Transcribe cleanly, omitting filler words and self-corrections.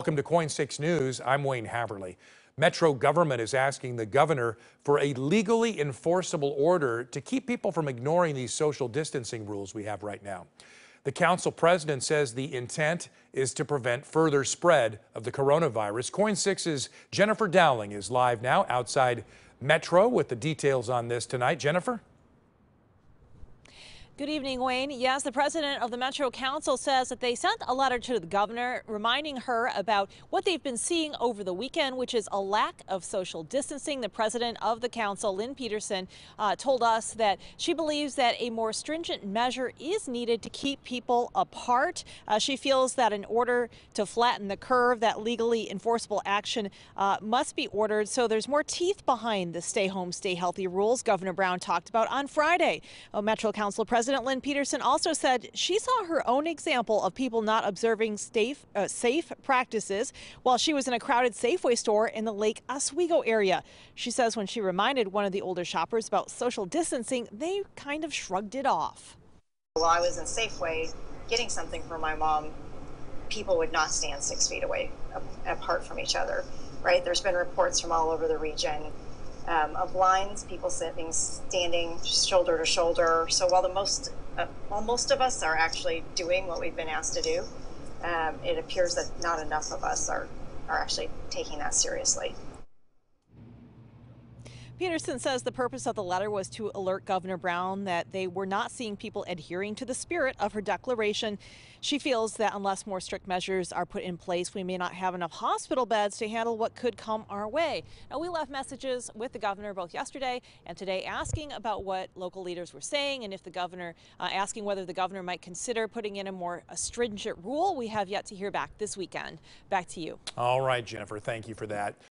Welcome to Coin 6 News. I'm Wayne Haverly. Metro government is asking the governor for a legally enforceable order to keep people from ignoring these social distancing rules we have right now. The council president says the intent is to prevent further spread of the coronavirus. Coin 6's Jennifer Dowling is live now outside Metro with the details on this tonight. Jennifer? Good evening, Wayne. Yes, the president of the Metro Council says that they sent a letter to the governor reminding her about what they've been seeing over the weekend, which is a lack of social distancing. The president of the council, Lynn Peterson, told us that she believes that a more stringent measure is needed to keep people apart. She feels that in order to flatten the curve, that legally enforceable action must be ordered. So there's more teeth behind the stay home, stay healthy rules Governor Brown talked about on Friday. Metro Council President Lynn Peterson also said she saw her own example of people not observing safe practices while she was in a crowded Safeway store in the Lake Oswego area. She says when she reminded one of the older shoppers about social distancing, they kind of shrugged it off. While I was in Safeway getting something for my mom, people would not stand 6 feet away apart from each other, right? There's been reports from all over the region of lines, people standing shoulder to shoulder. So while most of us are actually doing what we've been asked to do, it appears that not enough of us are actually taking that seriously. Peterson says the purpose of the letter was to alert Governor Brown that they were not seeing people adhering to the spirit of her declaration. She feels that unless more strict measures are put in place, we may not have enough hospital beds to handle what could come our way. Now, we left messages with the governor both yesterday and today asking about what local leaders were saying and if the governor, asking whether the governor might consider putting in a more stringent rule. We have yet to hear back this weekend. Back to you. All right, Jennifer, thank you for that.